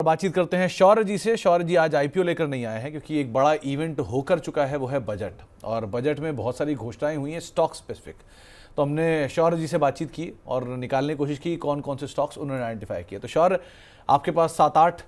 बातचीत करते हैं शौर्य जी से। शौर्य जी आज आईपीओ लेकर नहीं आए हैं क्योंकि एक बड़ा इवेंट होकर चुका है, वो है बजट, और बजट में बहुत सारी घोषणाएं हुई हैं स्टॉक स्पेसिफिक। तो हमने शौर्य जी से बातचीत की और निकालने की कोशिश की कौन कौन से स्टॉक्स उन्होंने आइडेंटिफाई किए। तो शौर्य, आपके पास 7-8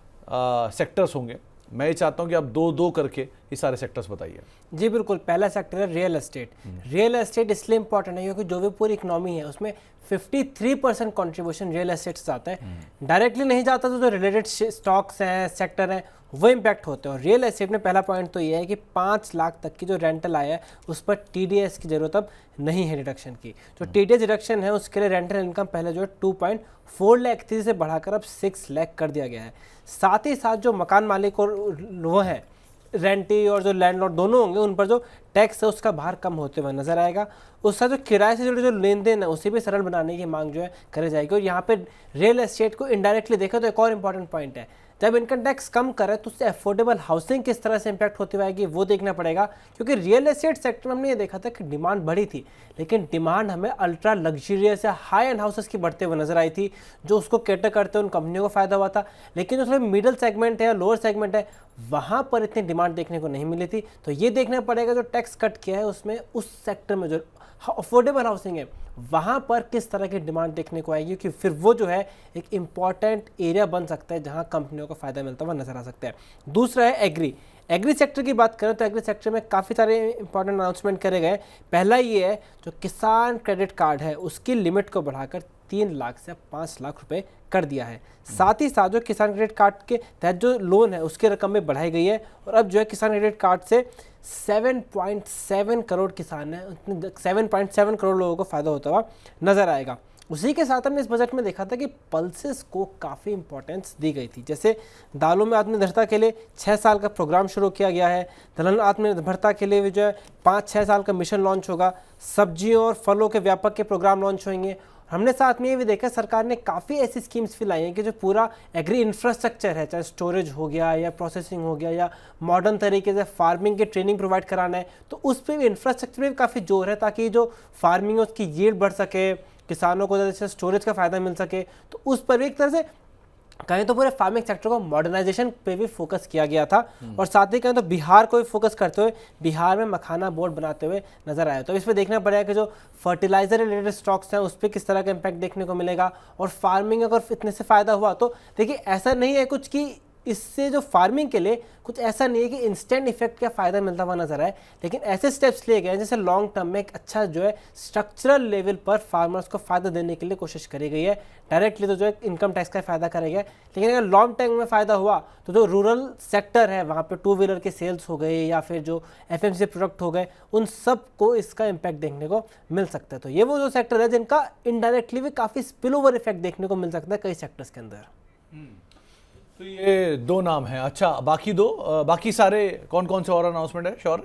सेक्टर्स होंगे, मैं ये चाहता हूँ कि आप दो दो करके ये सारे सेक्टर्स बताइए। जी बिल्कुल। पहला सेक्टर है रियल एस्टेट। रियल एस्टेट इसलिए इंपॉर्टेंट है क्योंकि जो भी पूरी इकोनॉमी है उसमें 53% कंट्रीब्यूशन रियल एस्टेट से आता है। डायरेक्टली नहीं जाता तो जो रिलेटेड स्टॉक्स हैं, सेक्टर हैं, वो इम्पैक्ट होते हैं। और रियल एस्टेट में पहला पॉइंट तो ये है कि 5 लाख तक की जो रेंटल आया है उस पर टीडीएस की जरूरत अब नहीं है डिडक्शन की। जो टीडीएस डिडक्शन है उसके लिए रेंटल इनकम पहले जो है 2.4 लाख थी, से बढ़ाकर अब 6 लाख कर दिया गया है। साथ ही साथ जो मकान मालिक और वो है रेंटी और जो लैंडलॉर्ड दोनों होंगे, उन पर जो टैक्स है उसका भार कम होते हुए नजर आएगा। उसका जो किराए से जुड़े जो लेन देन है उसे भी सरल बनाने की मांग जो है करी जाएगी। और यहाँ पे रियल एस्टेट को इनडायरेक्टली देखा तो एक और इंपॉर्टेंट पॉइंट है, जब इनकम टैक्स कम करे तो उससे अफोर्डेबल हाउसिंग किस तरह से इंपैक्ट होती आएगी वो देखना पड़ेगा। क्योंकि रियल एस्टेट सेक्टर में हमने ये देखा था कि डिमांड बढ़ी थी, लेकिन डिमांड हमें अल्ट्रा लग्जरियस या हाई एंड हाउसेस की बढ़ते हुए नजर आई थी, जो उसको कैटर करते उन कंपनियों को फायदा हुआ था। लेकिन जो मिडिल सेगमेंट है या लोअर सेगमेंट है वहाँ पर इतनी डिमांड देखने को नहीं मिली थी। तो ये देखना पड़ेगा जो टैक्स कट किया है उसमें उस सेक्टर में जो अफोर्डेबल हाउसिंग है वहाँ पर किस तरह की डिमांड देखने को आएगी, कि फिर वो जो है एक इम्पॉर्टेंट एरिया बन सकता है जहाँ कंपनियों को फायदा मिलता हुआ नजर आ सकता है। दूसरा है एग्री सेक्टर की बात करें तो एग्री सेक्टर में काफ़ी सारे इंपॉर्टेंट अनाउंसमेंट करे गए। पहला ये है जो किसान क्रेडिट कार्ड है उसकी लिमिट को बढ़ाकर 3 लाख से 5 लाख रुपए कर दिया है। साथ ही साथ जो किसान क्रेडिट कार्ड के तहत जो लोन है उसकी रकम में बढ़ाई गई है और अब जो है किसान क्रेडिट कार्ड से 7.7 करोड़ किसान है, 7.7 करोड़ लोगों को फायदा होता हुआ नजर आएगा। उसी के साथ हमने इस बजट में देखा था कि पल्सेस को काफ़ी इंपॉर्टेंस दी गई थी। जैसे दालों में आत्मनिर्भरता के लिए 6 साल का प्रोग्राम शुरू किया गया है, दलहन आत्मनिर्भरता के लिए जो है 5-6 साल का मिशन लॉन्च होगा, सब्जियों और फलों के व्यापक के प्रोग्राम लॉन्च होंगे। हमने साथ में ये भी देखा सरकार ने काफ़ी ऐसी स्कीम्स भी लाई हैं कि जो पूरा एग्री इंफ्रास्ट्रक्चर है, चाहे स्टोरेज हो गया या प्रोसेसिंग हो गया या मॉडर्न तरीके से फार्मिंग की ट्रेनिंग प्रोवाइड कराना है, तो उस पर भी इंफ्रास्ट्रक्चर में भी काफ़ी जोर है ताकि जो फार्मिंग है उसकी यील्ड बढ़ सके, किसानों को जैसे स्टोरेज का फायदा मिल सके। तो उस पर भी एक तरह से कहें तो पूरे फार्मिंग सेक्टर को मॉडर्नाइजेशन पे भी फोकस किया गया था। और साथ ही कहें तो बिहार को भी फोकस करते हुए बिहार में मखाना बोर्ड बनाते हुए नजर आया। तो इस पर देखना पड़ेगा कि जो फर्टिलाइजर रिलेटेड स्टॉक्स हैं उस पर किस तरह का इंपैक्ट देखने को मिलेगा। और फार्मिंग अगर इतने से फायदा हुआ तो देखिए ऐसा नहीं है कुछ कि इससे जो फार्मिंग के लिए कुछ ऐसा नहीं है कि इंस्टेंट इफेक्ट का फायदा मिलता हुआ नजर आए, लेकिन ऐसे स्टेप्स लिए गए हैं जैसे लॉन्ग टर्म में एक अच्छा जो है स्ट्रक्चरल लेवल पर फार्मर्स को फायदा देने के लिए कोशिश करी गई है। डायरेक्टली तो जो है इनकम टैक्स का फायदा करेगा, लेकिन अगर लॉन्ग टर्म में फायदा हुआ तो जो रूरल सेक्टर है वहाँ पे 2 व्हीलर के सेल्स हो गए या फिर जो एफएमसीजी प्रोडक्ट हो गए, उन सब को इसका इम्पैक्ट देखने को मिल सकता है। तो ये वो जो सेक्टर है जिनका इनडायरेक्टली भी काफ़ी स्पिल ओवर इफेक्ट देखने को मिल सकता है कई सेक्टर्स के अंदर। तो ये 2 नाम हैं। अच्छा, बाकी सारे कौन कौन से और अनाउंसमेंट है शौर्य?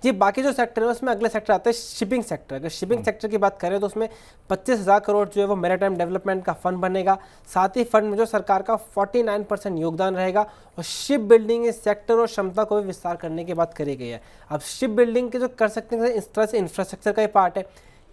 जी बाकी जो सेक्टर है उसमें अगले सेक्टर आता है शिपिंग सेक्टर। अगर शिपिंग सेक्टर की बात करें तो उसमें 25,000 करोड़ जो है वो मैरीटाइम डेवलपमेंट का फंड बनेगा। साथ ही फंड में जो सरकार का 49% योगदान रहेगा और शिप बिल्डिंग इस सेक्टर और क्षमता को भी विस्तार करने की बात करी गई है। अब शिप बिल्डिंग के जो कर सकते हैं इस तरह से इंफ्रास्ट्रक्चर का ही पार्ट है,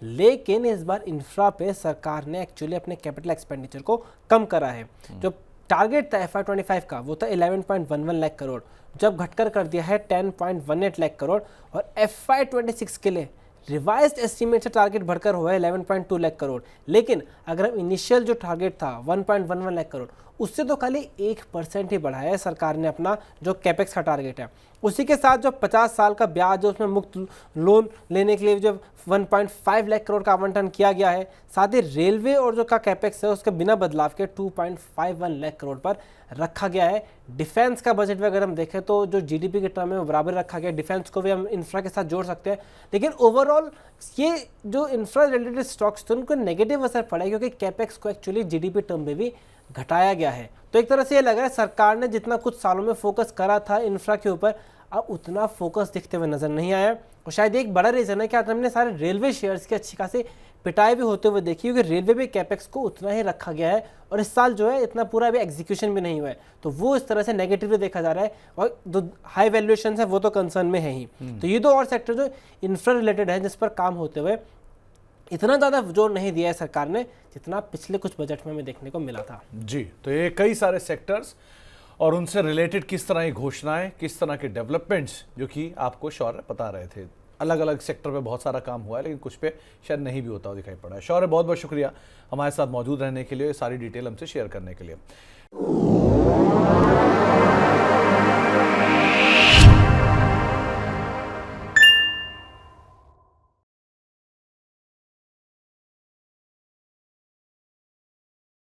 लेकिन इस बार इंफ्रा पे सरकार ने एक्चुअली अपने कैपिटल एक्सपेंडिचर को कम करा है। जो टारगेट था FY25 का वो था 11.11 लाख करोड़, जब घटकर कर दिया है 10.18 लाख करोड़। और FY26 के लिए रिवाइज्ड एस्टीमेट से टारगेट बढ़कर हुआ है 11.2 लाख करोड़। लेकिन अगर हम इनिशियल जो टारगेट था 1.11 लाख करोड़ उससे तो खाली 1% ही बढ़ाया है सरकार ने अपना जो कैपेक्स का टारगेट है। उसी के साथ जो 50 साल का ब्याज जो उसमें मुक्त लोन लेने के लिए जो 1.5 लाख करोड़ का आवंटन किया गया है। साथ ही रेलवे और जो का कैपेक्स है उसके बिना बदलाव के 2.51 लाख करोड़ पर रखा गया है। डिफेंस का बजट में अगर हम देखें तो जो जीडीपी के टर्म में वो बराबर रखा गया है, डिफेंस को भी हम इंफ्रा के साथ जोड़ सकते हैं। लेकिन ओवरऑल ये जो इंफ्रा रिलेटेड स्टॉक्स थे उनको नेगेटिव असर पड़ा है क्योंकि कैपेक्स को एक्चुअली जीडीपी टर्म में भी घटाया गया है। तो एक तरह से ये लग रहा है सरकार ने जितना कुछ सालों में फोकस करा था इंफ्रा के ऊपर अब उतना फोकस दिखते हुए नजर नहीं आया। और शायद एक बड़ा रीजन है कि आज हमने सारे रेलवे शेयर्स की अच्छी खासी पिटाई भी होते हुए देखी, क्योंकि रेलवे भी कैपेक्स को उतना ही रखा गया है और इस साल जो है इतना पूरा अभी एग्जीक्यूशन भी नहीं हुआ है, तो वो इस तरह से नेगेटिवली देखा जा रहा है। और जो हाई वैल्यूएशन है वो तो कंसर्न में है ही। तो ये 2 और सेक्टर जो इंफ्रा रिलेटेड है जिस पर काम होते हुए इतना ज़्यादा जोर नहीं दिया है सरकार ने जितना पिछले कुछ बजट में हमें देखने को मिला था। जी, तो ये कई सारे सेक्टर्स और उनसे रिलेटेड किस तरह की घोषणाएं, किस तरह के डेवलपमेंट्स, जो कि आपको शौर्य बता रहे थे। अलग अलग सेक्टर पे बहुत सारा काम हुआ है, लेकिन कुछ पे शायद नहीं भी होता हुआ दिखाई पड़ा है। शौर्य, बहुत बहुत शुक्रिया हमारे साथ मौजूद रहने के लिए, सारी डिटेल हमसे शेयर करने के लिए।